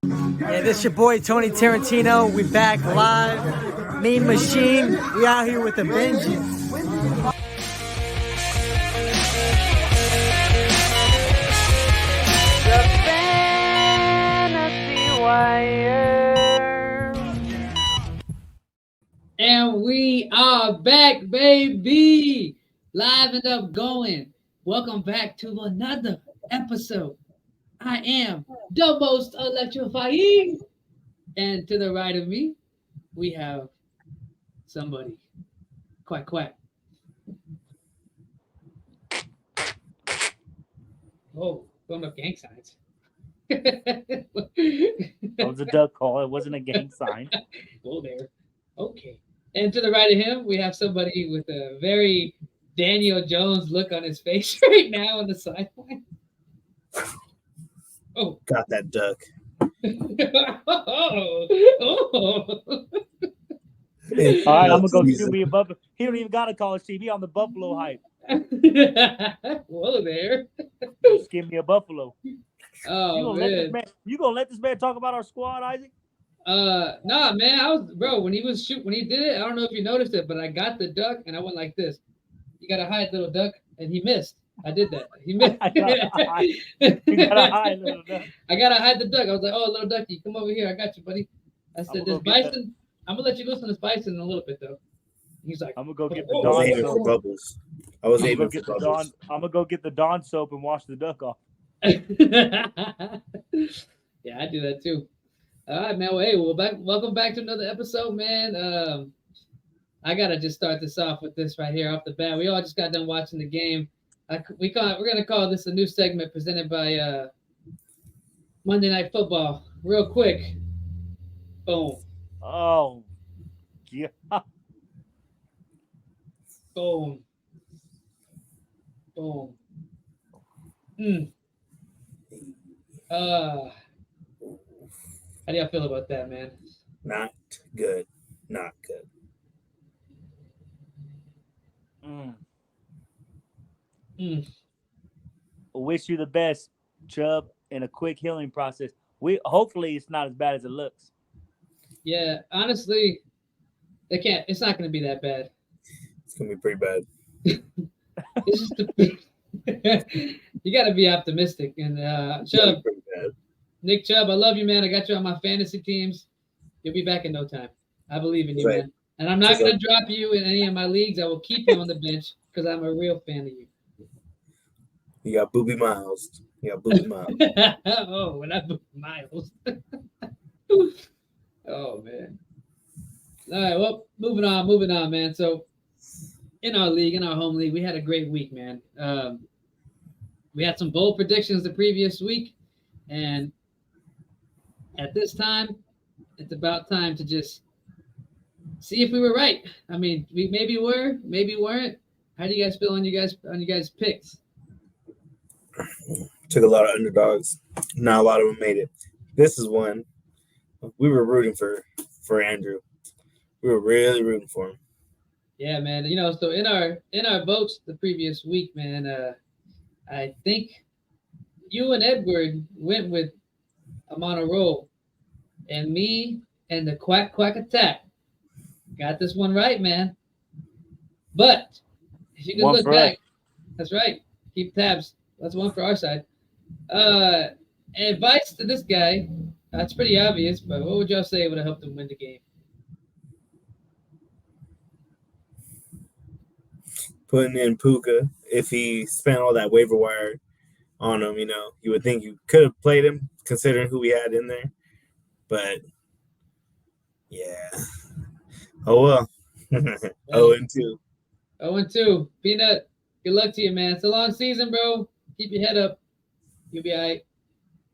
Yeah, this your boy Tony Tarantino. We back live. Mean Machine. We out here with a vengeance. The Fantasy Wire. And we are back, baby. Live and up going. Welcome back to another episode. I am the most electrifying. And to the right of me, we have somebody. Quack, quack. Oh, going up gang signs. That was a duck call. It wasn't a gang sign. Go there. Okay. And to the right of him, we have somebody with a very Daniel Jones look on his face right now on the sideline. Oh. Got that duck. Oh. All right, I'm gonna go shoot me a buffalo. He don't even got a college team. He on the Buffalo hype. Whoa there. Just give me a buffalo. Oh You gonna let this man talk about our squad, Isaac? Nah, man. When he did it, I don't know if you noticed it, but I got the duck and I went like this. You gotta hide, little duck, and he missed. I did that. He missed. You gotta hide, little duck. I gotta hide the duck. I was like, "Oh, little ducky, come over here. I got you, buddy." I said, "This bison. I'm gonna let you loose on this bison in a little bit, though." He's like, "I'm gonna go get the Dawn soap." Bubbles. I was able to get the Dawn. I'm gonna go get the Dawn soap and wash the duck off. Yeah, I do that too. All right, man. Well, hey, welcome back to another episode, man. I gotta just start this off with this right here off the bat. We all just got done watching the game. We're gonna call this a new segment presented by Monday Night Football. Real quick, boom. Oh, yeah. Boom. Boom. How do y'all feel about that, man? Not good. Not good. Wish you the best, Chubb, in a quick healing process. Hopefully it's not as bad as it looks. Yeah, honestly, it's not gonna be that bad. It's gonna be pretty bad. It's just you gotta be optimistic. And Chubb, Nick Chubb, I love you, man. I got you on my fantasy teams. You'll be back in no time. I believe in you, man. And I'm not gonna drop you in any of my leagues. I will keep you on the bench because I'm a real fan of you. You got Booby Miles. Oh, when I Booby Miles. Oh man. All right, well, moving on, man. So in our home league, we had a great week, man. We had some bold predictions the previous week, and at this time, it's about time to just see if we were right. I mean, we maybe were, maybe weren't. How do you guys feel on you guys picks? Took a lot of underdogs. Not a lot of them made it. This is one we were rooting for Andrew. We were really rooting for him. Yeah, man. You know, so in our votes the previous week, man, I think you and Edward went with I'm on a roll, and me and the quack attack got this one right, man. But if you can look back, that's right. Keep tabs. That's one for our side. Advice to this guy. That's pretty obvious, but what would y'all say would have helped him win the game? Putting in Puka, if he spent all that waiver wire on him, you know, you would think you could have played him considering who we had in there. But yeah. Oh well. 0-2. 0-2. Peanut, good luck to you, man. It's a long season, bro. Keep your head up. You'll be all right.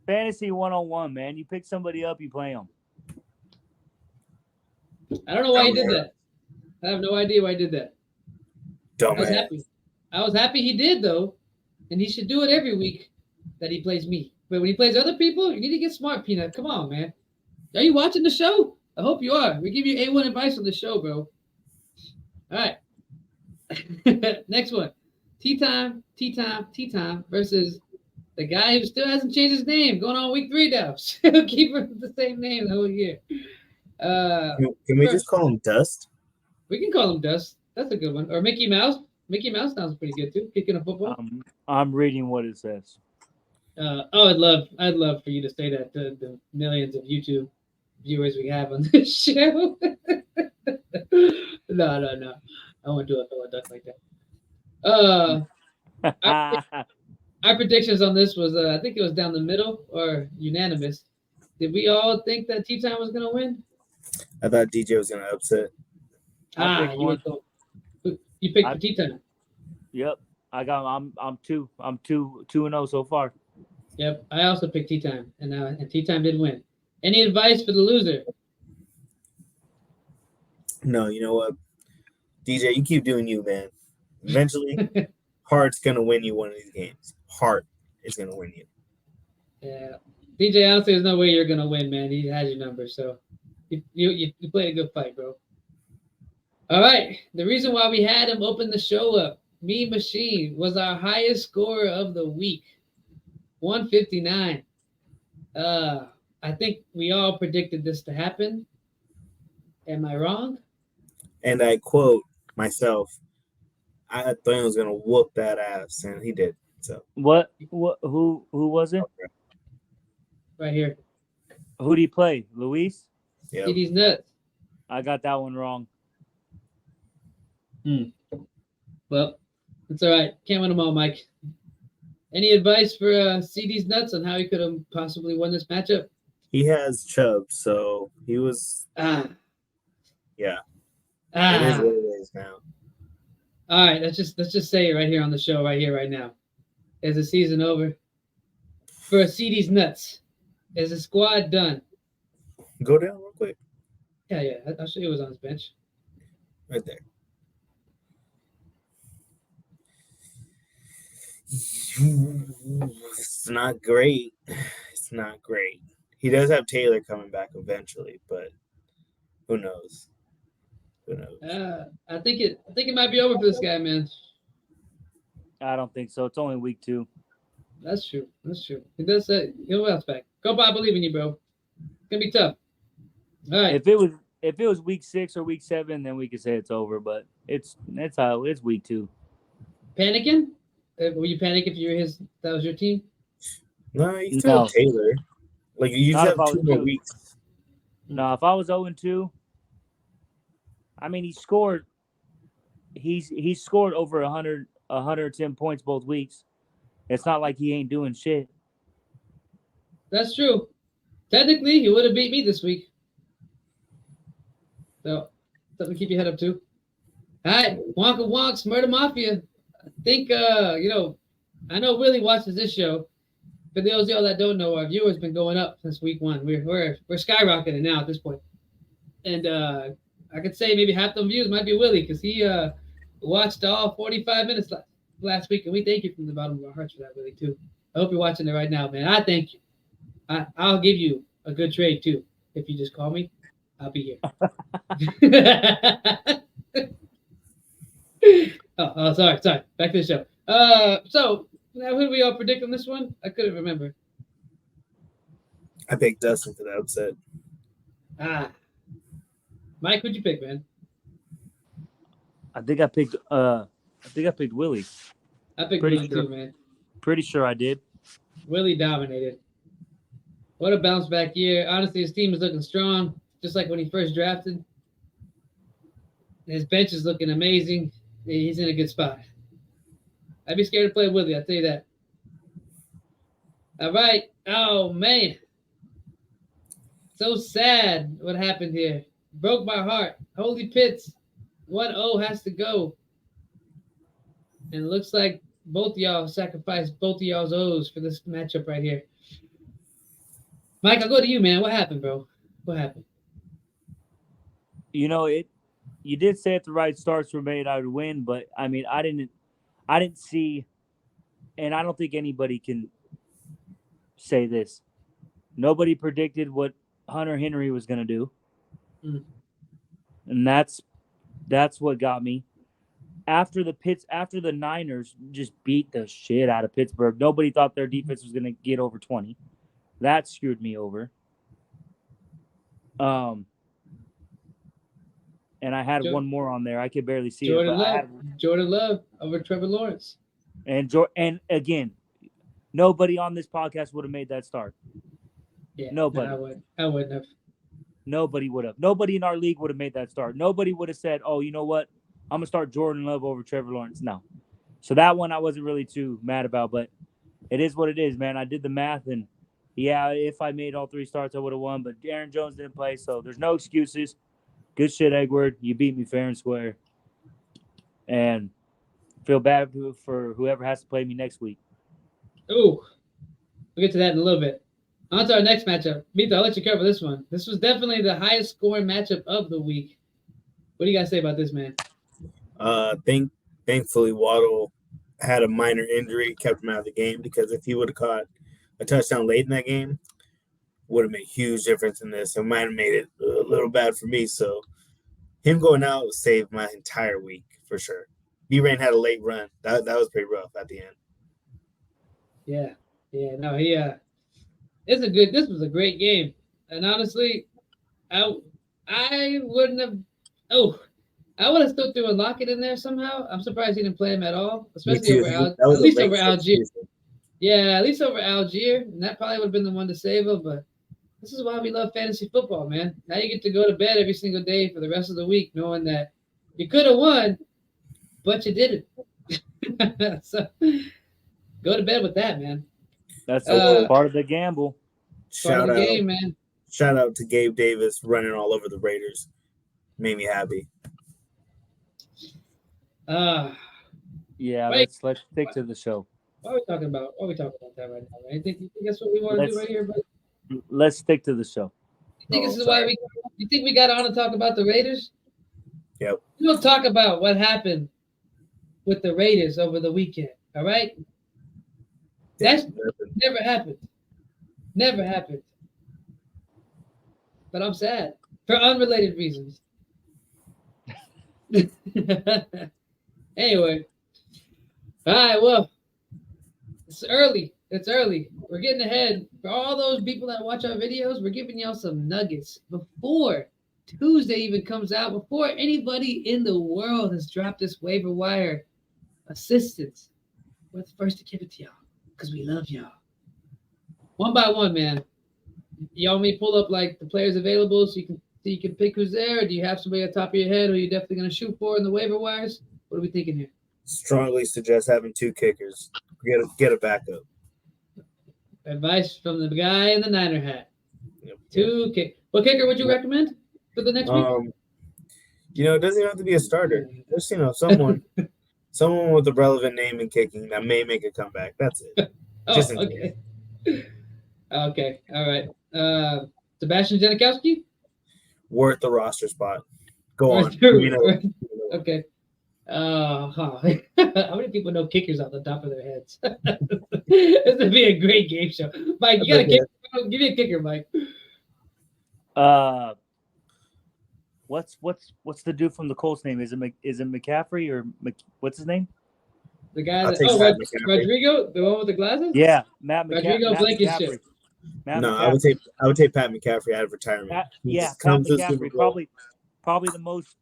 Fantasy 101, man. You pick somebody up, you play them. I don't know why he did that. I have no idea why he did that. I was happy he did, though. And he should do it every week that he plays me. But when he plays other people, you need to get smart, Peanut. Come on, man. Are you watching the show? I hope you are. We give you A1 advice on the show, bro. All right. Next one. Tea time versus The guy who still hasn't changed his name, going on week 3 now. Still keep the same name the whole year. Can we just call him Dust? We can call him Dust. That's a good one. Or Mickey Mouse. Mickey Mouse sounds pretty good too. Kicking a football. I'm reading what it says. I'd love for you to say that to the millions of YouTube viewers we have on this show. No. I won't do a fellow duck like that. Our predictions on this was, I think it was down the middle or unanimous. Did we all think that T-Time was going to win? I thought DJ was going to upset. You picked for T-Time. Yep. I'm 2-0 so far. Yep. I also picked T-Time, and T-Time did win. Any advice for the loser? No, you know what? DJ, you keep doing you, man. Eventually, Heart's going to win you one of these games. Heart is going to win you. Yeah. DJ, honestly, there's no way you're going to win, man. He has your number, so you played a good fight, bro. All right. The reason why we had him open the show up, Mean Machine, was our highest scorer of the week, 159. I think we all predicted this to happen. Am I wrong? And I quote myself, I thought he was gonna whoop that ass, and he did. So what? Who was it? Right here. Who did he play? Luis? Yeah. CD's nuts. I got that one wrong. Well, it's all right. Can't win them all, Mike. Any advice for CD's nuts on how he could have possibly won this matchup? He has Chubb, so he was. Yeah. It is what it is now. All right, let's just say it right here on the show, right here, right now. Is the season over? For CD's nuts, is the squad done? Go down real quick. Yeah. I'll show you who was on his bench. Right there. It's not great. It's not great. He does have Taylor coming back eventually, but who knows? Who knows? I think it might be over for this guy, man. I don't think so. It's only week 2. That's true. He does say he'll bounce back. Go, I believe in you, bro. It's gonna be tough. All right. If it was week 6 or week 7, then we could say it's over. But it's week 2. Panicking? Will you panic if that was your team? No, you still have Taylor. Like you just have 2 more weeks. No, if I was 0-2, I mean he scored over 110 points both weeks. It's not like he ain't doing shit. That's true. Technically, he would have beat me this week. So, something to keep your head up to. All right, Wonka Wonks, Murder Mafia. I think, I know Willie watches this show. For those of y'all that don't know, our viewers been going up since week 1. We're skyrocketing now at this point. And I could say maybe half the views might be Willie because he watched all 45 minutes last week. And we thank you from the bottom of our hearts for that, Willie, too. I hope you're watching it right now, man. I thank you. I'll give you a good trade, too. If you just call me, I'll be here. Oh, sorry. Back to the show. So now who do we all predict on this one? I couldn't remember. I picked Dustin for the upset. Mike, who'd you pick, man? I think I picked Willie. I picked Willie too, man. Pretty sure I did. Willie dominated. What a bounce back year. Honestly, his team is looking strong, just like when he first drafted. His bench is looking amazing. He's in a good spot. I'd be scared to play Willie, I'll tell you that. All right. Oh, man. So sad what happened here. Broke my heart. Holy Pits. 1-0 has to go. And it looks like both of y'all sacrificed both of y'all's O's for this matchup right here. Mike, I'll go to you, man. What happened, bro? What happened? You did say if the right starts were made, I would win, but I mean, I didn't see, and I don't think anybody can say this. Nobody predicted what Hunter Henry was going to do. And that's what got me. after the Niners just beat the shit out of Pittsburgh, nobody thought their defense was going to get over 20. That screwed me over. And I had one more on there. I could barely see it, but I had Jordan Love over Trevor Lawrence. And again, nobody on this podcast would have made that start. Yeah, nobody. No, I wouldn't have. Nobody would have. Nobody in our league would have made that start. Nobody would have said, "Oh, you know what? I'm gonna start Jordan Love over Trevor Lawrence." No. So that one I wasn't really too mad about, but it is what it is, man. I did the math, and yeah, if I made all 3 starts, I would have won. But Aaron Jones didn't play, so there's no excuses. Good shit, Edward. You beat me fair and square, and feel bad for whoever has to play me next week. Ooh, we'll get to that in a little bit. On to our next matchup. Mito, I'll let you cover this one. This was definitely the highest scoring matchup of the week. What do you guys say about this, man? Thankfully, Waddle had a minor injury, kept him out of the game, because if he would have caught a touchdown late in that game, would have made a huge difference in this. It might have made it a little bad for me. So him going out saved my entire week for sure. B-Rain had a late run. That was pretty rough at the end. Yeah. No, this was a great game. And honestly, I wouldn't have. Oh, I would have still threw a Lockett in there somehow. I'm surprised he didn't play him at all, especially over Algier. Yeah, at least over Algier, and that probably would have been the one to save him. But this is why we love fantasy football, man. Now you get to go to bed every single day for the rest of the week, knowing that you could have won, but you didn't. So go to bed with that, man. That's part of the gamble. Part of the game, man. Shout out to Gabe Davis running all over the Raiders. Made me happy. Yeah, let's stick to the show. What are we talking about that right now, man? You think that's what we want to do right here, bro? Let's stick to the show. You think this is why you think we got on to talk about the Raiders? Yep. We don't talk about what happened with the Raiders over the weekend, all right? That's never happened. Never happened. But I'm sad for unrelated reasons. Anyway. All right, well, it's early. We're getting ahead. For all those people that watch our videos, we're giving y'all some nuggets before Tuesday even comes out, before anybody in the world has dropped this waiver wire assistance. We're the first to give it to y'all because we love y'all. One by one, man. Y'all may pull up like the players available so you can pick who's there. Or do you have somebody on top of your head who you're definitely going to shoot for in the waiver wires? What are we thinking here? Strongly suggest having 2 kickers. Get a backup. Advice from the guy in the Niner hat. Yep. 2 kick. What kicker would you recommend for the next week? It doesn't have to be a starter. Just someone with a relevant name in kicking that may make a comeback. That's it. Okay. Okay. All right. Sebastian Janikowski? Worth the roster spot. Go on. Okay. How many people know kickers off the top of their heads? This would be a great game show. Mike, you got a kicker. Give me a kicker, Mike. What's the dude from the Colts name? Is it McCaffrey or what's his name? The guy Rodrigo, the one with the glasses? Yeah, Matt McCaffrey. Rodrigo Blankenship. I would take Pat McCaffrey out of retirement. Pat McCaffrey, probably the most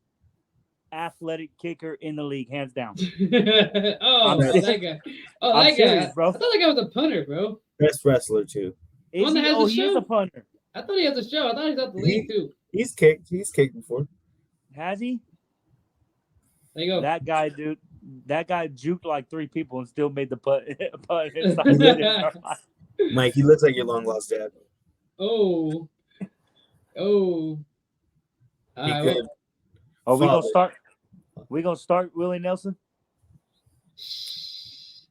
athletic kicker in the league, hands down. That guy. I'm serious, bro. I thought that guy was a punter, bro. Best wrestler too. He is a punter. I thought he has a show. I thought he's out the league too. He's kicked before. Has he? There you go. That guy, dude. That guy juked like 3 people and still made the putt. Mike, he looks like your long lost dad. Oh. We gonna start Willie Nelson?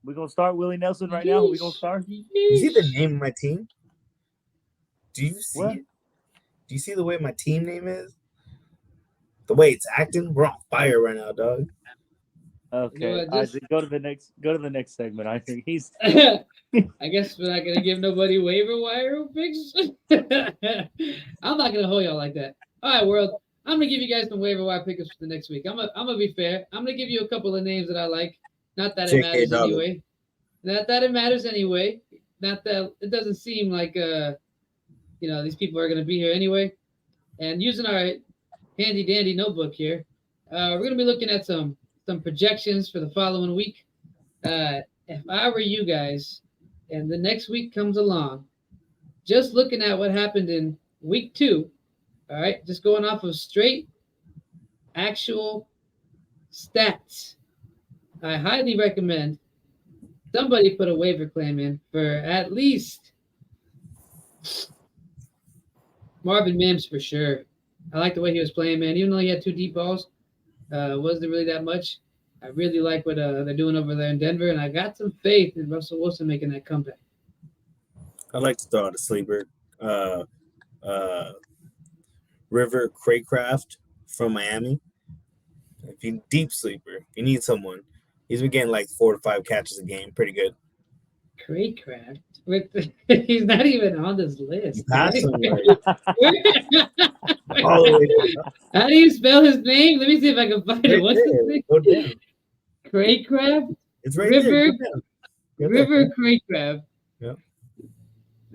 We gonna start Willie Nelson right now? We gonna start? You see the name of my team? Do you see it? Do you see the way my team name is? The way it's acting? We're on fire right now, dog. Okay, go to the next segment. I think he's. I guess we're not gonna give nobody waiver wire picks. I'm not gonna hold y'all like that. All right, world. I'm gonna give you guys some waiver wire pickups for the next week. I'm gonna be fair. I'm gonna give you a couple of names that I like. Not that it J.K. matters Dobbins. anyway. Not that it matters anyway. Not that it doesn't seem like these people are gonna be here anyway. And using our handy dandy notebook here, we're gonna be looking at some projections for the following week. If I were you guys, and the next week comes along, just looking at what happened in week 2, all right, just going off of straight actual stats, I highly recommend somebody put a waiver claim in for at least Marvin Mims for sure. I like the way he was playing, man. Even though he had 2 deep balls, wasn't really that much. I really like what they're doing over there in Denver, and I got some faith in Russell Wilson making that comeback. I'd like to throw out a sleeper. River Craycraft from Miami. If you deep sleeper, if you need someone, he's been getting like 4 to 5 catches a game. Pretty good. Craycraft? He's not even on this list. You passed him, right? How do you spell his name? Let me see if I can find it. What's his name? Go down. Craycraft? It's right River, there. Go down. River Craycraft. Yep.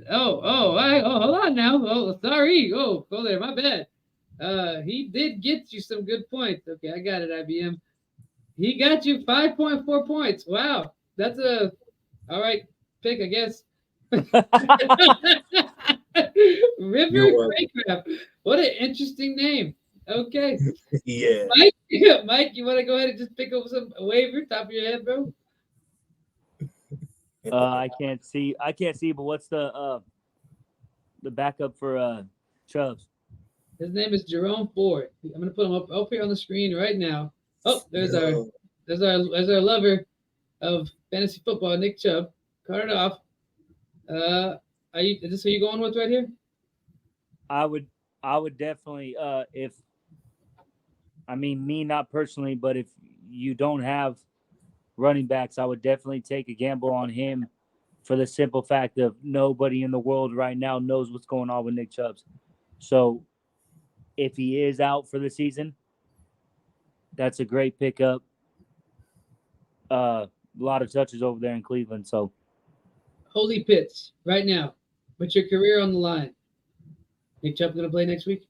Hold on now. Oh, sorry. Oh, go there. My bad. He did get you some good points. Okay, I got it, IBM. He got you 5.4 points. Wow. That's a all right pick, I guess. River Craycraft. What an interesting name. Okay. Yeah. Mike, you want to go ahead and just pick up some waiver top of your head, bro? I can't see, but what's the backup for Chubbs? His name is Jerome Ford. I'm gonna put him up here on the screen right now. Oh, there's our lover of fantasy football, Nick Chubb. Cut it off. Is this who you going with right here? I would definitely me not personally, but if you don't have running backs, I would definitely take a gamble on him for the simple fact of nobody in the world right now knows what's going on with Nick Chubb. So if he is out for the season, that's a great pickup. A lot of touches over there in Cleveland. So Holy Pits, right now, put your career on the line. Nick Chubb going to play next week?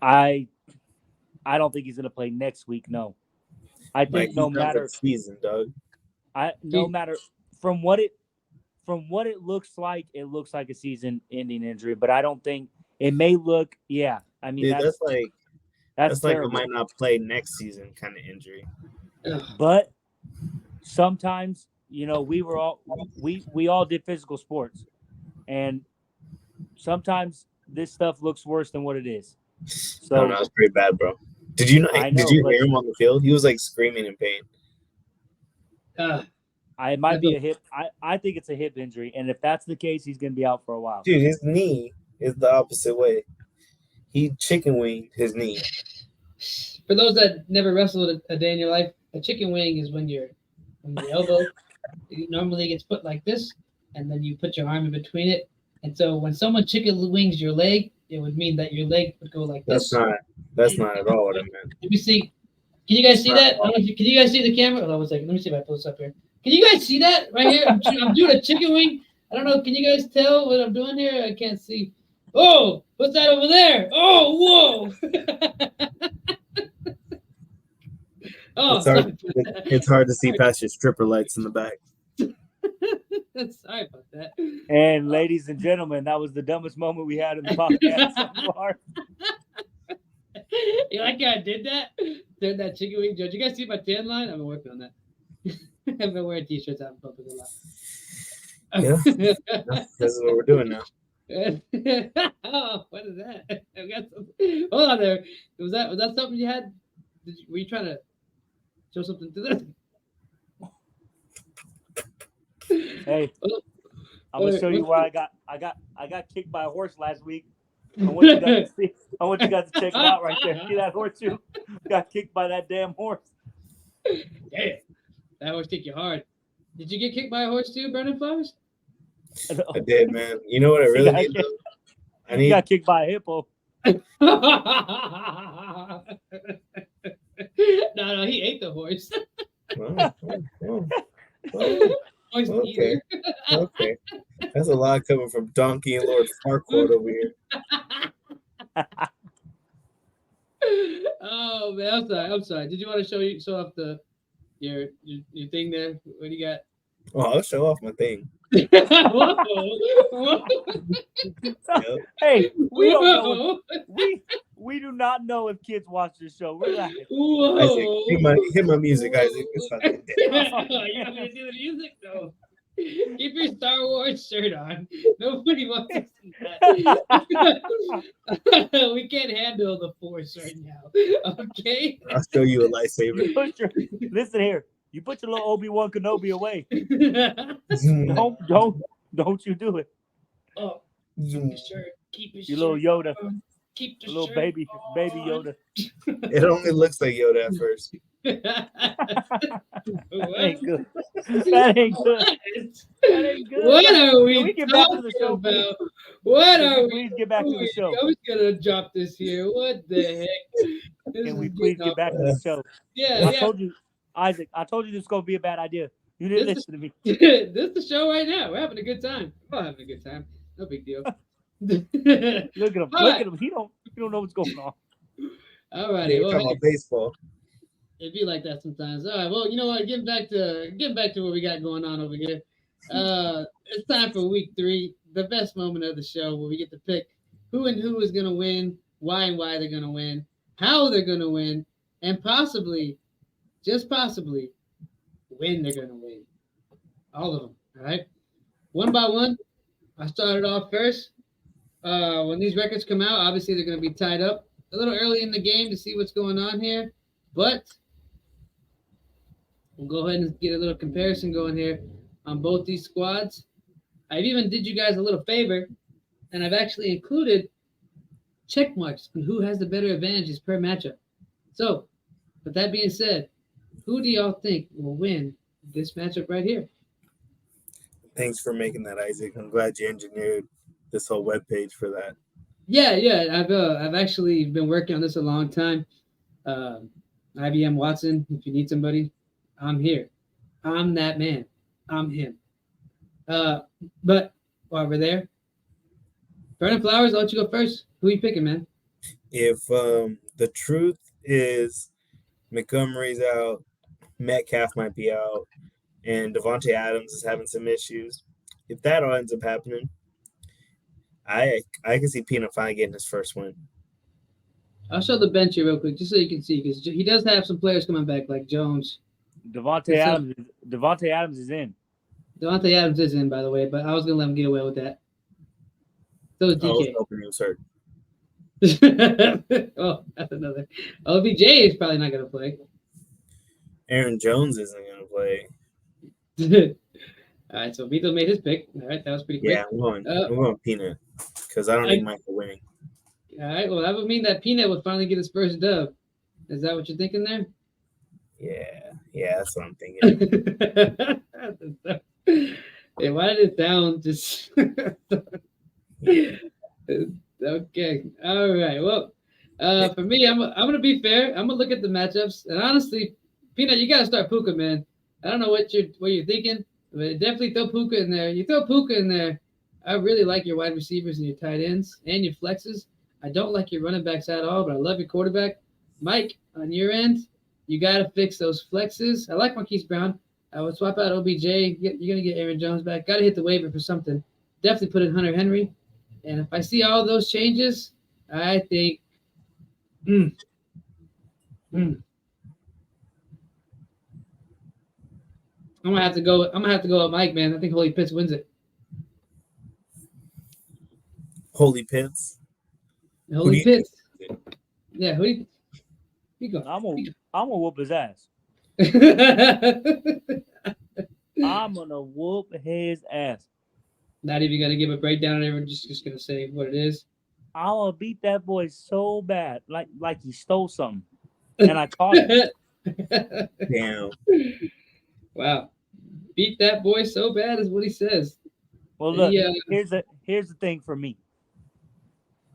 I don't think he's going to play next week. No, I think no matter season, Doug. No matter from what it looks like a season-ending injury. But I don't think it may look. Yeah, I mean Dude, that's like terrible. a might not play next season kind of injury. But sometimes, we all did physical sports, and sometimes this stuff looks worse than what it is. So no, it's pretty bad, bro. Did you hear him on the field? He was like screaming in pain. It might be a hip. I think it's a hip injury, and if that's the case, he's going to be out for a while. Dude, his knee is the opposite way. He chicken winged his knee. For those that never wrestled a day in your life, a chicken wing is when your elbow normally gets put like this, and then you put your arm in between it. And so when someone chicken wings your leg, it would mean that your leg would go like this. That's not at all what I meant. Let me see. Can you guys see that? Can you guys see the camera? Hold on 1 second. Let me see if I pull this up here. Can you guys see that right here? I'm doing a chicken wing. I don't know. Can you guys tell what I'm doing here? I can't see. Oh, what's that over there? Oh, whoa. It's hard to see past your stripper lights in the back. Sorry about that. And ladies and gentlemen, that was the dumbest moment we had in the podcast so far. You like how I did that? Did that chicken wing joke. Did you guys see my tan line? I've been working on that. I've been wearing t-shirts out in public a lot. Yeah, this is what we're doing now. Oh, what is that? I've got something. Hold on there. Was that something you had? Were you trying to show something to that? Hey, I'm gonna show you where I got kicked by a horse last week. I want you guys to check it out right there. See that horseshoe? Got kicked by that damn horse. Damn, that horse kicked you hard. Did you get kicked by a horse too, Brandon Flowers? I did, man. You know what I really need? I You need. got kicked by a hippo. No, he ate the horse. Oh, Horse okay, eater. okay. That's a lot coming from Donkey and Lord Farquaad over here. Oh man, I'm sorry. Did you want to show off your thing there? What do you got? Oh, I'll show off my thing. Whoa. Whoa. Yep. Hey, we don't know. Whoa. We do not know if kids watch this show. Relax. Isaac, hit my music, Isaac. It's fucking dead. You want me to do the music? No. Keep your Star Wars shirt on. Nobody wants to see that. We can't handle the Force right now. Okay? I'll show you a lightsaber. Listen here. You put your little Obi-Wan Kenobi away. Zoom. Don't you do it. Oh, Zoom. your shirt. Keep your You little shirt Yoda. on. Keep the Little shirt baby on. Yoda. It only looks like Yoda at first. That ain't good. That ain't good. That ain't good. What are Can we get back to talking the show, please? about? What Can are we we? please get back to the show? I was gonna drop this here. What the heck? This Can we is please getting get back to the show? Yeah, I told you, Isaac. I told you this is gonna be a bad idea. You didn't This listen to me. This is the show right now. We're having a good time. We're all having a good time. No big deal. Look at him. All Look right. at him. He don't know what's going on. All righty. Hey, we're Well, talking about baseball. it'd be like that sometimes. All right. Well, you know what? Getting back to what we got going on over here. It's time for week 3, the best moment of the show, where we get to pick who is going to win, why they're going to win, how they're going to win, and possibly, just possibly, when they're going to win. All of them. All right. One by one. I started off first. When these records come out, obviously they're going to be tied up a little early in the game to see what's going on here, but we'll go ahead and get a little comparison going here on both these squads. I've even did you guys a little favor, and I've actually included check marks on who has the better advantages per matchup. So, with that being said, who do y'all think will win this matchup right here? Thanks for making that, Isaac. I'm glad you engineered this whole webpage for that. Yeah. I've actually been working on this a long time. IBM Watson, if you need somebody, I'm here. I'm that man. I'm him. But while we're there, Vernon Flowers, I'll let you go first. Who are you picking, man? If the truth is Montgomery's out, Metcalf might be out, and Devontae Adams is having some issues, if that all ends up happening, I can see Peanut finally getting his first win. I'll show the bench here real quick, just so you can see, because he does have some players coming back, like Jones. Devontae Adams is in. Devontae Adams is in, by the way, but I was gonna let him get away with that. So is I was DK. hoping he was hurt. Oh, that's another. OBJ is probably not gonna play. Aaron Jones isn't going to play. All right, so Vito made his pick. All right, that was pretty quick. Yeah, I'm going Peanut because I don't need Michael winning. All right, well, that would mean that Peanut would finally get his first dub. Is that what you're thinking there? Yeah, that's what I'm thinking. Hey, why did it sound just okay? All right. Well, for me, I'm gonna be fair. I'm gonna look at the matchups, and honestly, Peanut, you gotta start Puka, man. I don't know what you're thinking, but definitely throw Puka in there. You throw Puka in there. I really like your wide receivers and your tight ends and your flexes. I don't like your running backs at all, but I love your quarterback. Mike, on your end, you got to fix those flexes. I like Marquise Brown. I would swap out OBJ. You're going to get Aaron Jones back. Got to hit the waiver for something. Definitely put in Hunter Henry. And if I see all those changes, I think I'm gonna have to go with Mike, man. I think Holy Pitts wins it. Holy Pitts. Holy Pitts. Yeah, who do you go? I'm gonna whoop his ass. I'm gonna whoop his ass. Not even gonna give a breakdown. Everyone's just gonna say what it is. I'm gonna beat that boy so bad, like he stole something, and I caught him. Damn. Wow, beat that boy so bad is what he says. Well, look, here's the thing for me.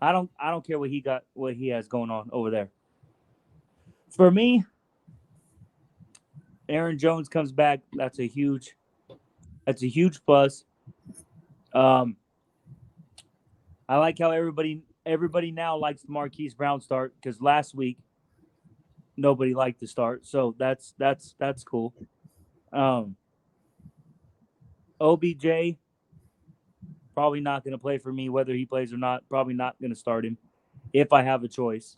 I don't care what he has going on over there. For me, Aaron Jones comes back. That's a huge plus. I like how everybody now likes the Marquise Brown start because last week nobody liked the start. So that's cool. OBJ probably not going to play for me, whether he plays or not. Probably not going to start him if I have a choice.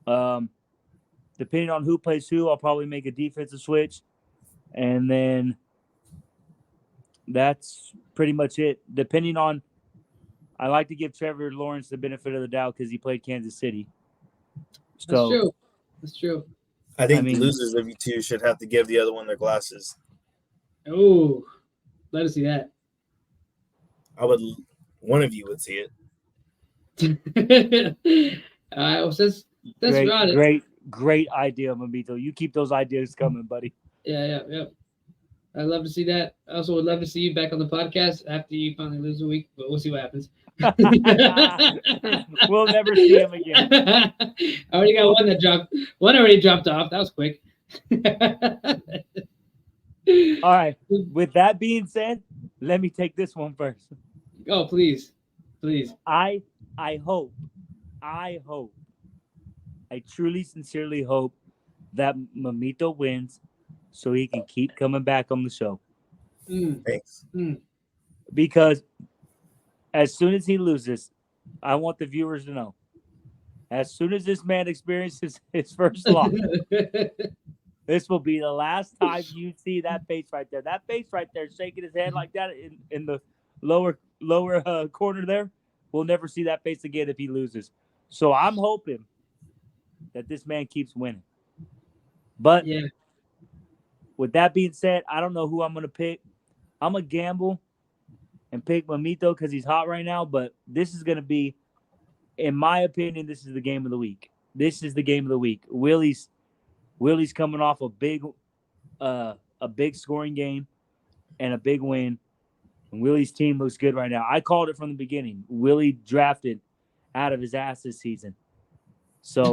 Depending on who plays who, I'll probably make a defensive switch, and then that's pretty much it. Depending on, I like to give Trevor Lawrence the benefit of the doubt because he played Kansas City. That's So true. That's true. I think I mean- losers of you two should have to give the other one their glasses. Oh, let us see that. One of you would see it. All right, well, since we're on it. great idea, Mamito. You keep those ideas coming, buddy. Yeah. I'd love to see that. I also would love to see you back on the podcast after you finally lose a week, but we'll see what happens. We'll never see him again. I already got one that dropped. One already dropped off. That was quick. All right. With that being said, let me take this one first. Oh, please. I hope, I truly, sincerely hope that Mamito wins so he can keep coming back on the show. Thanks. Because as soon as he loses, I want the viewers to know, as soon as this man experiences his first loss, this will be the last time you see that face right there. That face right there shaking his head like that in the lower corner there. We'll never see that face again if he loses. So I'm hoping that this man keeps winning. But yeah. With that being said, I don't know who I'm going to pick. I'm going to gamble and pick Mamito because he's hot right now. But this is going to be, in my opinion, this is the game of the week. This is the game of the week. Willie's coming off a big scoring game and a big win. And Willie's team looks good right now. I called it from the beginning. Willie drafted out of his ass this season. So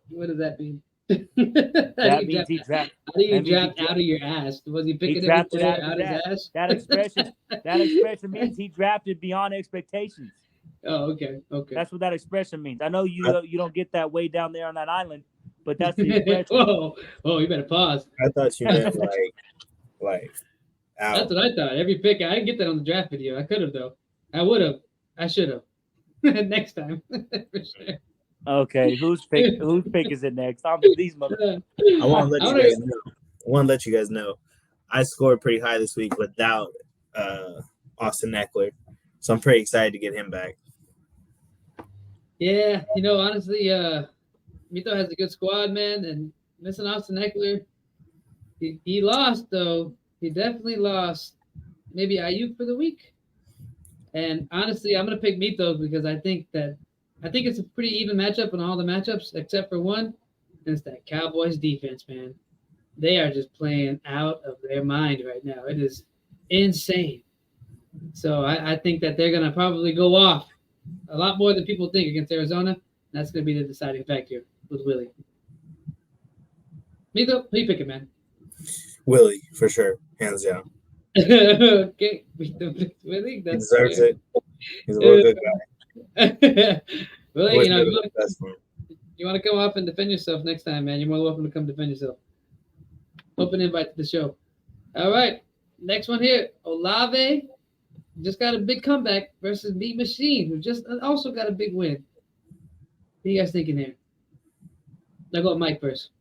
what does that mean? That means he drafted. How do you draft out of your ass? Was he picking every player out of his ass? That expression means he drafted beyond expectations. Oh, okay. That's what that expression means. I know you don't get that way down there on that island, but that's the expression. Oh, you better pause. I thought you meant like out. That's what I thought. Every pick, I didn't get that on the draft video. I could have though. I would have. I should have. Next time, for sure. Okay, whose pick is it next? These motherfuckers. I want to let you guys know. I scored pretty high this week without Austin Eckler, so I'm pretty excited to get him back. Yeah, honestly, Mito has a good squad, man, and missing Austin Eckler, he lost though. He definitely lost. Maybe Ayuk for the week. And honestly, I'm gonna pick Mito because I think it's a pretty even matchup in all the matchups except for one, and it's that Cowboys defense, man. They are just playing out of their mind right now. It is insane. So I think that they're gonna probably go off a lot more than people think against Arizona. That's gonna be the deciding factor with Willie. Mito, who you picking, man? Willie, for sure, hands down. Okay, Willie, He deserves it. He's a real good guy. Willie, you want to come up and defend yourself next time, man. You're more than welcome to come defend yourself. Open invite to the show. All right, next one here. Olave just got a big comeback versus Meat Machine, who just also got a big win. What are you guys thinking here? I'll go with Mike first.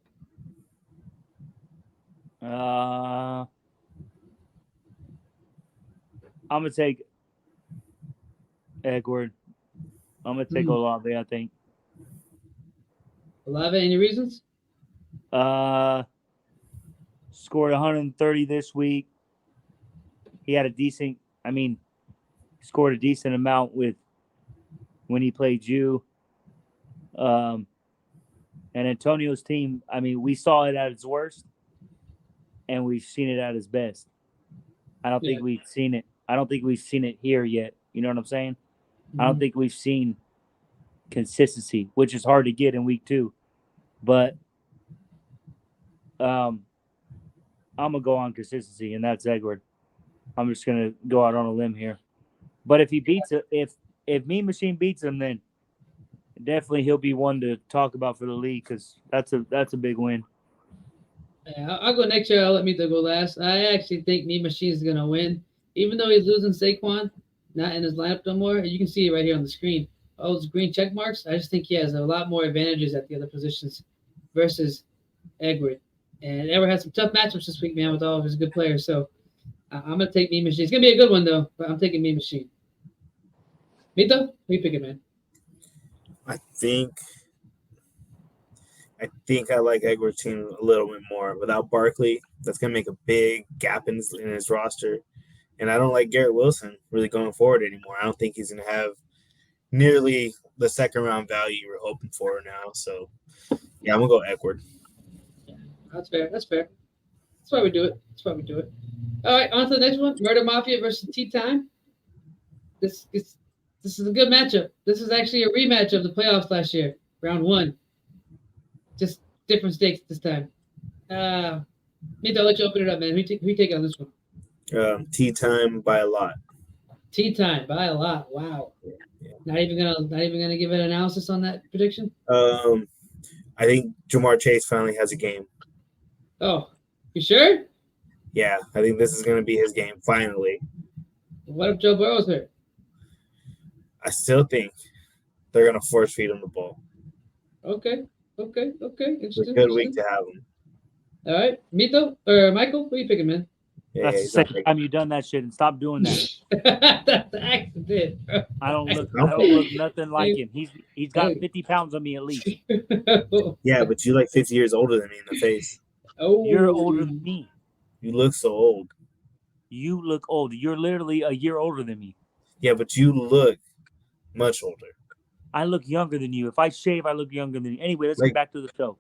I'm gonna take Edward. I'm gonna take Olave, I think. Olave, any reasons? Scored 130 this week. He had scored a decent amount when he played you. And Antonio's team, we saw it at its worst, and we've seen it at its best. I don't think we've seen it. I don't think we've seen it here yet. You know what I'm saying? Mm-hmm. I don't think we've seen consistency, which is hard to get in week 2. But I'm gonna go on consistency, and that's Edward. I'm just gonna go out on a limb here. But if he beats it, if Mean Machine beats him, then definitely he'll be one to talk about for the league because that's a big win. Yeah, I'll go next year. I'll let Mito go last. I actually think Mean Machine is gonna win, even though he's losing Saquon, not in his lineup no more. You can see it right here on the screen. All those green check marks. I just think he has a lot more advantages at the other positions versus Edward. And Edward had some tough matchups this week, man, with all of his good players. So I'm gonna take Mean Machine. It's gonna be a good one though, but I'm taking Mean Machine. Mito, who you picking, man? I think I like Edward's team a little bit more. Without Barkley, that's gonna make a big gap in his roster. And I don't like Garrett Wilson really going forward anymore. I don't think he's gonna have nearly the second round value you were hoping for now. So yeah, I'm gonna go Edward. Yeah, that's fair. That's fair. That's why we do it. All right, on to the next one. Murder Mafia versus Tea Time. This is a good matchup. This is actually a rematch of the playoffs last year, round 1. Just different stakes this time. Mito, I'll let you open it up, man. Who you take on this one? Tea Time by a lot. Tea Time by a lot. Wow. Yeah. Not even gonna give an analysis on that prediction. I think Jamar Chase finally has a game. Oh, you sure? Yeah, I think this is going to be his game finally. What if Joe Burrow's hurt? I still think they're going to force feed him the ball. Okay. It's a good week to have him. All right, Mito or Michael, who are you picking, man? Yeah, That's the second time you've done that shit, and stop doing that. That's an accident. Bro. I don't look nothing like him. He's got 50 pounds on me at least. Yeah, but you like 50 years older than me in the face. Oh, You're older than me. You look so old. You look old. You're literally a year older than me. Yeah, but you look much older. I look younger than you. If I shave, I look younger than you. Anyway, let's get back to the show.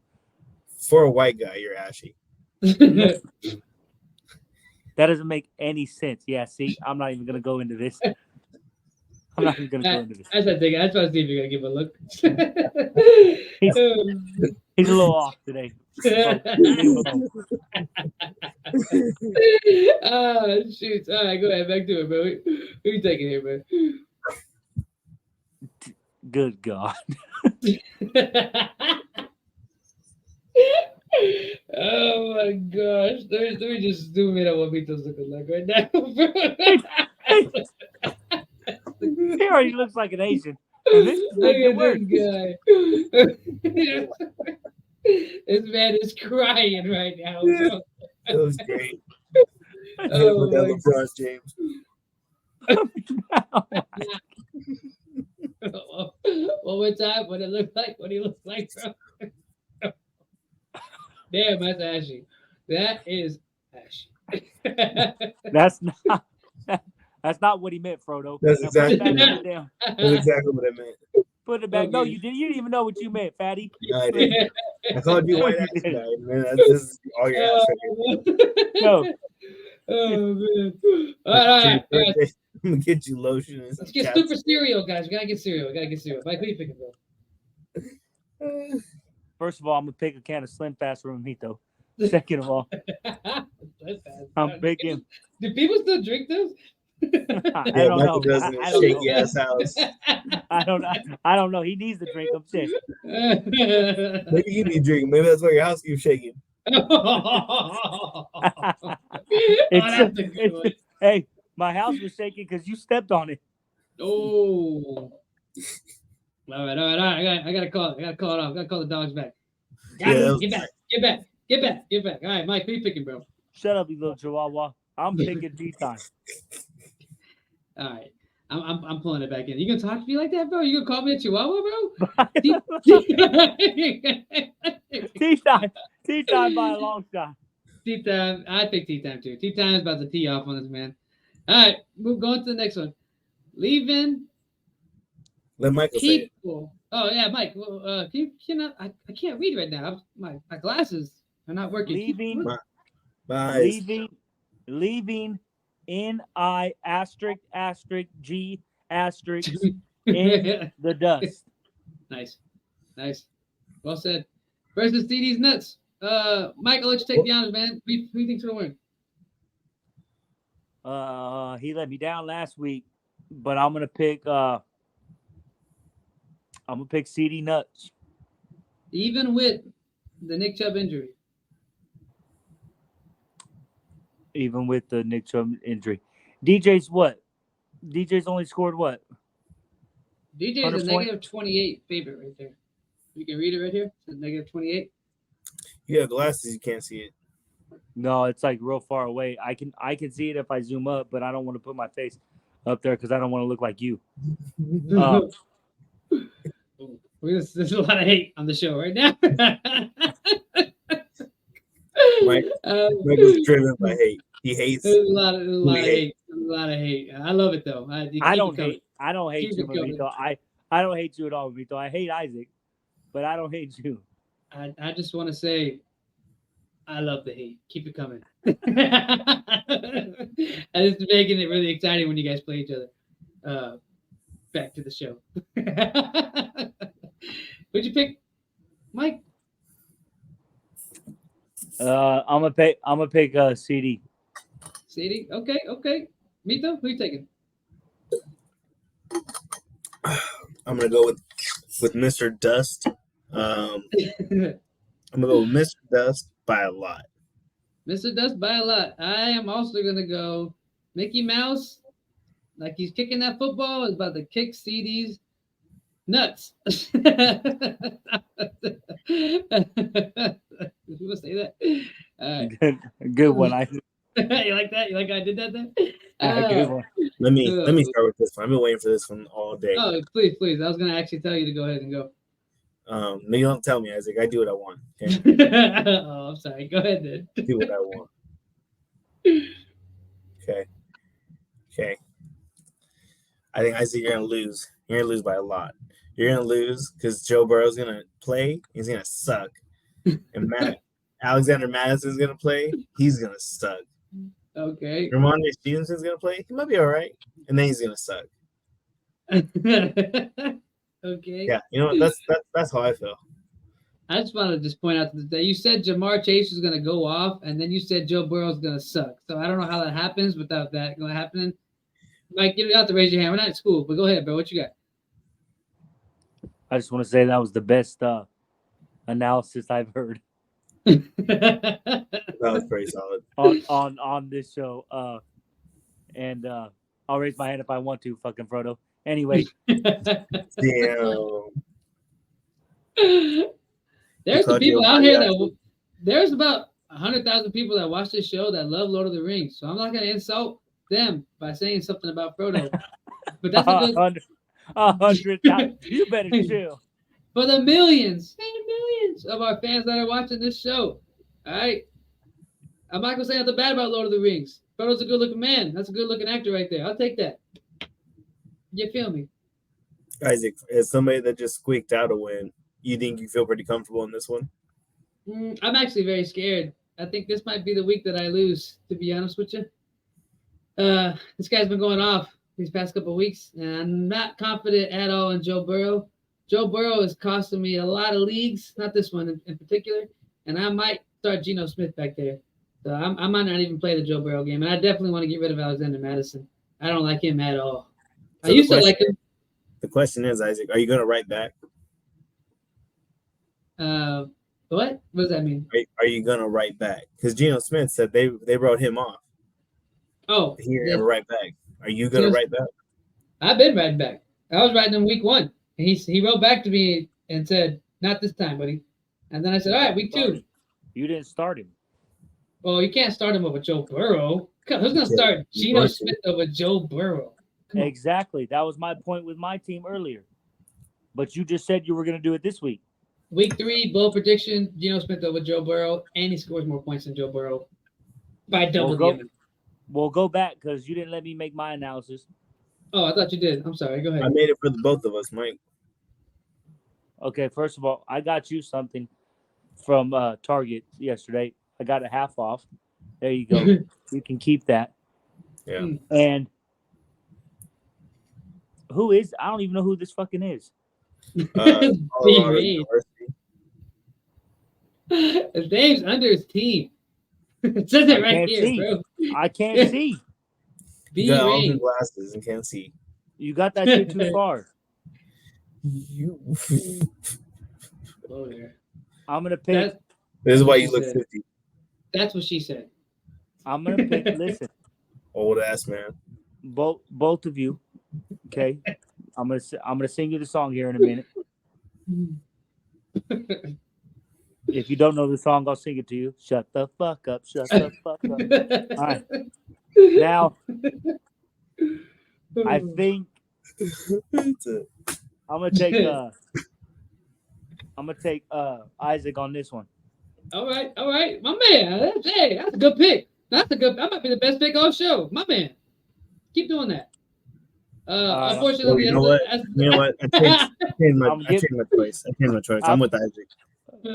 For a white guy, you're ashy. That doesn't make any sense. Yeah, see, I'm not even going to go into this. I'm not even going to go into this. That's what I trying to see if you're going to give a look. He's a little off today. Oh, shoot. All right, go ahead. Back to it, bro. Who you taking here, man? Good God. Oh, my gosh. Let me just zoom in on what Mito's looking like right now, bro. He already looks like an Asian. This Look at this guy. This man is crying right now, bro. That was great. Oh, Look at LeBron James. One more time, what it looked like, what he looks like, bro. Damn, that's ashy. That is ashy. That's not what he meant, Frodo. That's Now exactly put it back down. That's exactly what I meant. Put it back. Okay. No, you didn't. You didn't even know what you meant, fatty. No, I didn't. I called you white ass guy, man. This is all your ass No. Oh, man. All right. I'm gonna get you lotion. And Let's get super cereal, guys. We gotta get cereal. Mike, who you picking, bro? First of all, I'm gonna pick a can of Slim Fast from Mito. Second of all, I'm picking. Do people still drink those? I don't know. Does in I his don't shaky know. ass house. I don't know. He needs to drink them shit. Maybe you need drinking. Maybe that's why your house keeps shaking. Hey, my house was shaking because you stepped on it. Oh. All right. I gotta call it. I gotta call it off. I gotta call the dogs back. Yeah, Get back. All right, Mike, who you picking, bro? Shut up, you little chihuahua. I'm picking Tea Time. All right. I'm pulling it back in. You gonna talk to me like that, bro? You gonna call me a chihuahua, bro? Tea time by a long shot. Tea time. I pick tea time too. Tea time is about to tee off on this, man. All right, we're going to the next one. Leaving. Let Michael say it. Oh yeah, Mike. Well, I can't read right now. My glasses are not working. Leaving N-I **G* in the dust. Nice. Well said. Versus CD's nuts. Mike, I'll let you take the honors, man. Who do you think's gonna win? He let me down last week, but I'm gonna pick CD Nuts. Even with the Nick Chubb injury. Even with the Nick Chubb injury. DJ's what? DJ's only scored what? DJ is a negative 28 favorite right there. You can read it right here. It's negative 28. You have glasses, you can't see it. No, it's like real far away. I can see it if I zoom up, but I don't want to put my face up there because I don't want to look like you. There's a lot of hate on the show right now. Mike is driven by hate. He hates. There's a lot of hate. There's a lot of hate. I love it though. I don't hate you, Mamito. I don't hate you at all, Mamito. I hate Isaac, but I don't hate you. I just want to say, I love the hate. Keep it coming. And it's making it really exciting when you guys play each other. Back to the show. Who'd you pick, Mike? I'm gonna pick CD. CD. Okay. Mito, who you taking? I'm gonna go with Mr. Dust. I'm gonna go with Mr. Dust by a lot. Mr. Dust by a lot. I am also gonna go Mickey Mouse. Like he's kicking that football, is about to kick CD's nuts. You want to say that? Good one. You like that? You like how I did that then? Good one. Let me start with this one. I've been waiting for this one all day. Oh, please. I was gonna actually tell you to go ahead and go. No, you don't tell me, Isaac. I do what I want. Okay? Oh, I'm sorry. Go ahead then. Do what I want. Okay. I think, Isaac, you're gonna lose. You're gonna lose by a lot. You're gonna lose because Joe Burrow's gonna play. He's gonna suck. And Alexander Madison's gonna play. He's gonna suck. Okay. Ramondre Stevenson's gonna play. He might be all right, and then he's gonna suck. Okay. Yeah, you know that's how I feel. I just want to point out that you said Jamar Chase was going to go off, and then you said Joe Burrow's going to suck. So I don't know how that happens without that going happening. Mike, get it out to raise your hand. We're not at school, but go ahead, bro. What you got? I just want to say that was the best analysis I've heard. That was pretty solid on this show. And I'll raise my hand if I want to, fucking Frodo. Anyway. Damn. There's the people out here that there's about 100,000 people that watch this show that love Lord of the Rings. So I'm not going to insult them by saying something about Frodo. But that's a good 100,000. You better chill. For the millions and millions of our fans that are watching this show. All right. I'm not going to say nothing bad about Lord of the Rings. Frodo's a good looking man. That's a good looking actor right there. I'll take that. You feel me? Isaac, as somebody that just squeaked out a win, you think you feel pretty comfortable in this one? I'm actually very scared. I think this might be the week that I lose, to be honest with you. This guy's been going off these past couple of weeks, and I'm not confident at all in Joe Burrow. Joe Burrow is costing me a lot of leagues, not this one in particular, and I might start Geno Smith back there. So I might not even play the Joe Burrow game, and I definitely want to get rid of Alexander Madison. I don't like him at all. So I used to like him. The question is, Isaac, are you going to write back? What? What does that mean? Are you going to write back? Because Geno Smith said they wrote him off. Oh. Here, never write back. Are you going to write back? I've been writing back. I was writing him week 1. And he wrote back to me and said, not this time, buddy. And then I said, all right, week 2. You didn't start him. Well, you can't start him over Joe Burrow. Who's going to start Geno Smith over Joe Burrow? Exactly. That was my point with my team earlier. But you just said you were going to do it this week. Week 3, bold prediction, Geno Smith over Joe Burrow, and he scores more points than Joe Burrow by double. We'll go back because you didn't let me make my analysis. Oh, I thought you did. I'm sorry. Go ahead. I made it for the both of us, Mike. Okay, first of all, I got you something from Target yesterday. I got a half off. There you go. You can keep that. Yeah. And who is? I don't even know who this fucking is. Colorado Rain. University. His name's under his team. It says it I right can't here, see. bro. I can't see. You B got all the Rain. glasses and can't see. You got that shit too far. You. Oh, there. I'm gonna pick. This is why She you look said. 50. That's what she said. I'm gonna pick. Listen, Old ass man. both of you. Okay. I'm gonna sing you the song here in a minute. If you don't know the song, I'll sing it to you. Shut the fuck up. Shut the fuck up. All right. Now, I think I'm gonna take Isaac on this one. All right, my man. Hey, that's a good pick. That might be the best pick all show, my man. Keep doing that. Unfortunately, you know what? You know what? I changed my choice. I'm with Isaac.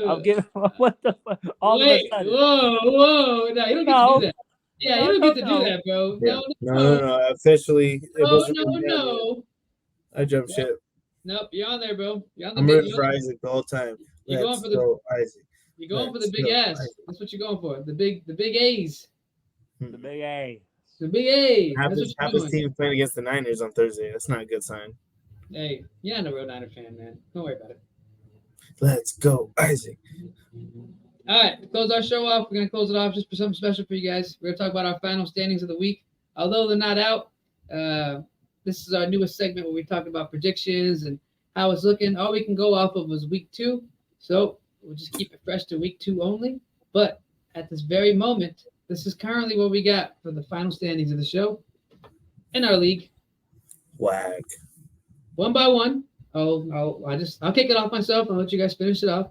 I'm giving what the fuck? All of a sudden. Whoa! No, you don't get to do that. Yeah, you don't get to do that, bro. Yeah. No. Officially, it wasn't no. I jumped ship. Nope, you're on there, bro. You're on the I'm big. rooting for Isaac the whole time. You're going for the Isaac. You're going for the big ass. Isaac. That's what you're going for. The big A's. The big A. The big A. Half That's his what you're doing. team playing against the Niners on Thursday. That's not a good sign. Hey, you're not a real Niner fan, man. Don't worry about it. Let's go, Isaac. All right, to close our show off, we're going to close it off just for something special for you guys. We're going to talk about our final standings of the week. Although they're not out, this is our newest segment where we talk about predictions and how it's looking. All we can go off of was week 2. So we'll just keep it fresh to week 2 only. But at this very moment, this is currently what we got for the final standings of the show in our league. Whack. One by one. I'll kick it off myself and let you guys finish it off.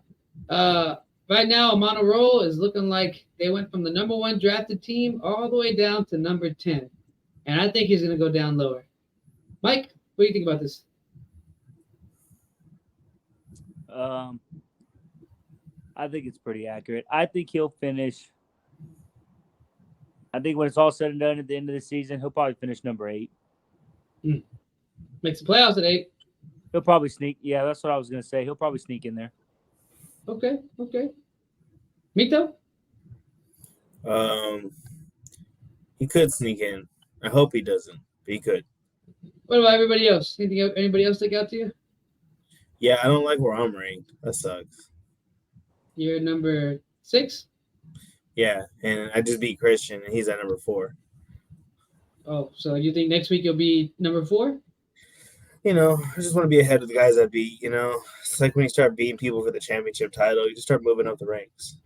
Right now, I'm on a roll. Is looking like they went from the number 1 drafted team all the way down to number 10. And I think he's going to go down lower. Mike, what do you think about this? I think it's pretty accurate. I think he'll finish. I think when it's all said and done at the end of the season, he'll probably finish number 8. Makes the playoffs at 8. He'll probably sneak. Yeah, that's what I was going to say. He'll probably sneak in there. Okay. Mito? He could sneak in. I hope he doesn't, but he could. What about everybody else? Anybody else stick out to you? Yeah, I don't like where I'm ranked. That sucks. You're number 6? Yeah, and I just beat Christian, and he's at number 4. Oh, so you think next week you'll be number 4? You know, I just want to be ahead of the guys I beat, you know. It's like when you start beating people for the championship title, you just start moving up the ranks.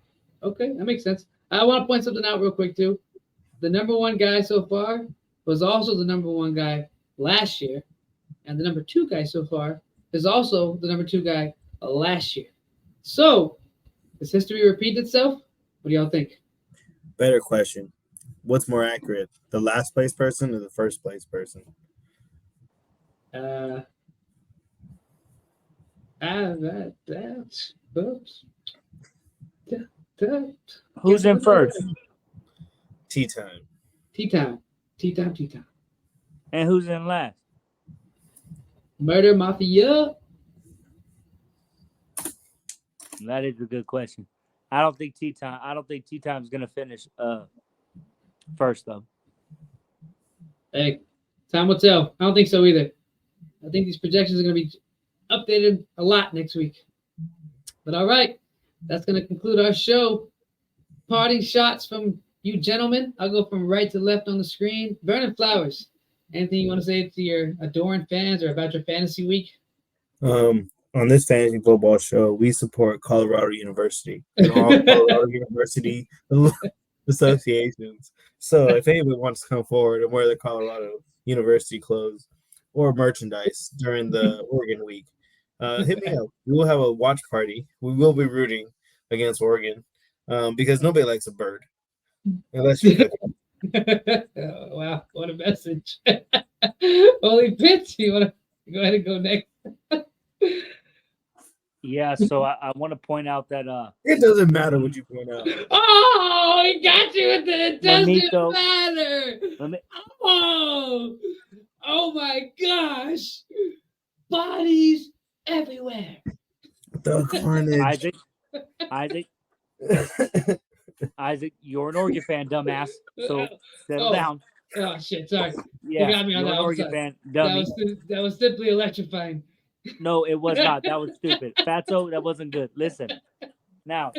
Okay, that makes sense. I want to point something out real quick, too. The number 1 guy so far was also the number 1 guy last year, and the number 2 guy so far is also the number 2 guy last year. So, does history repeat itself? What do y'all think? Better question. What's more accurate, the last place person or the first place person? Who's in first? Tea time. Tea time. And who's in last? Murder Mafia. That is a good question. I don't think Tea Time's gonna finish first though. Hey, time will tell. I don't think so either. I think these projections are gonna be updated a lot next week. But all right, that's gonna conclude our show. Parting shots from you gentlemen. I'll go from right to left on the screen. Vernon Flowers. Anything you want to say to your adoring fans or about your fantasy week? On this fantasy football show, we support Colorado University and all Colorado University associations. So if anyone wants to come forward and wear the Colorado University clothes or merchandise during the Oregon week, hit me up. We will have a watch party. We will be rooting against Oregon because nobody likes a bird unless you're cooking. Oh, wow, what a message. Holy Pitts, you want to go ahead and go next? Yeah, so I want to point out that it doesn't matter what you point out. Oh, he got you with the it doesn't matter. Oh my gosh. Bodies everywhere. The carnage. Isaac, you're an Oregon fan, dumbass. So settle Oh. down. Oh shit! Sorry, Yeah, you got me on you're that an one. Oregon Sorry. fan, dummy. That was simply electrifying. No, it was not. That was stupid. Fatso, that wasn't good. Listen, now,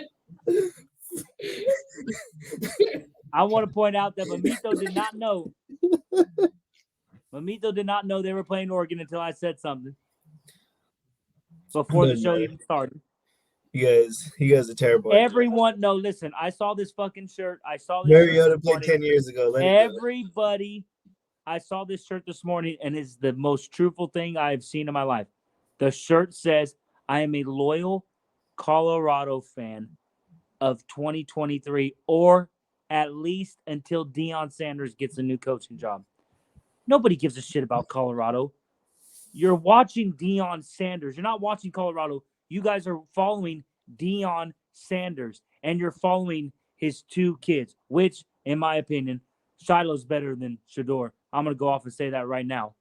I want to point out that Mamito did not know. Mamito did not know they were playing Oregon until I said something before the show even started. You guys are terrible. Everyone, no, listen. I saw this fucking shirt. I saw this Mariota shirt played 10 years ago. Everybody, I saw this shirt this morning, and it's the most truthful thing I've seen in my life. The shirt says, "I am a loyal Colorado fan of 2023, or at least until Deion Sanders gets a new coaching job." Nobody gives a shit about Colorado. You're watching Deion Sanders. You're not watching Colorado. You guys are following Deion Sanders, and you're following his two kids, which, in my opinion, Shiloh's better than Shador. I'm going to go off and say that right now.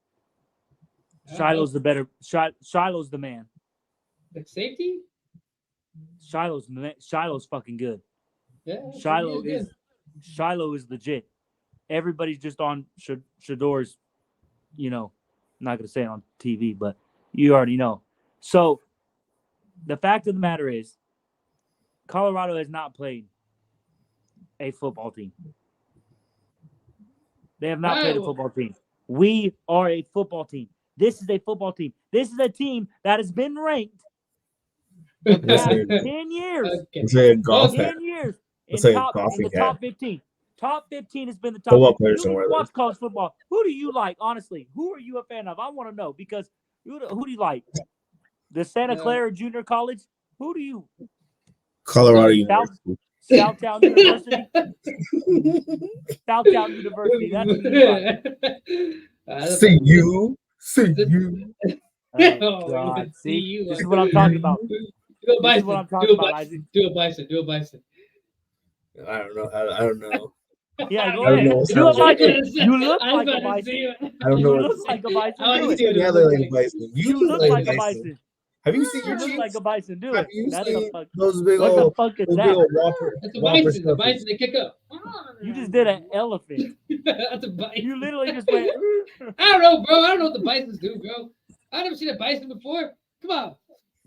Shiloh's the better. Shiloh's the man. The safety? Shiloh's fucking good. Yeah. Shiloh is legit. Everybody's just on Shador's, I'm not going to say it on TV, but you already know. So the fact of the matter is, Colorado has not played a football team. They have not played a football team. We are a football team. This is a football team. This is a team that has been ranked the past 10 years. It's like a golf 10 years in the top 15. Top 15 has been the top. Football players don't wear watch college football. Who do you like, honestly? Who are you a fan of? I want to know, because who do you like? The Santa Clara Junior College? Who do you? Colorado University. Southtown University. Southtown University. That's what you like. See you. Oh, God. See, this is what I'm talking about. Do a bison. Do a bison. I don't know. Yeah, go ahead. Do a bison. You look like a bison. I don't know. You look like a bison. You look like a bison. Have you seen your cheeks? You look like a bison. Do it. That's those big what old, the fuck is those that? big old whopper. That's a bison. The bison, they kick up. You just did an elephant. That's a bison. You literally just went. I don't know, bro. I don't know what the bisons do, bro. I've never seen a bison before. Come on.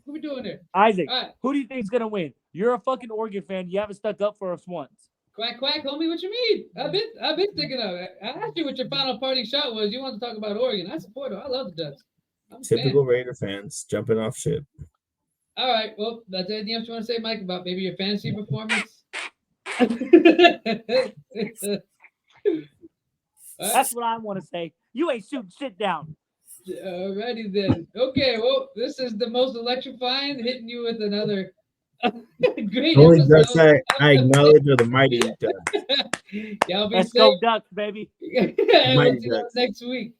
What are we doing there? Isaac, who do you think is going to win? You're a fucking Oregon fan. You haven't stuck up for us once. Quack, quack, homie. What you mean? I've been sticking up. I asked you what your final parting shot was. You want to talk about Oregon. I support them. I love the Ducks. Typical Raider fans jumping off ship. All right. Well, that's anything else you want to say, Mike, about maybe your fantasy performance? That's what I want to say. You ain't shooting shit down. Alrighty then. Okay, well, this is the most electrifying, hitting you with another great Only episode. Ducks I acknowledge are the mighty Ducks. Y'all be Let's safe. go Ducks, baby. We'll see you next week.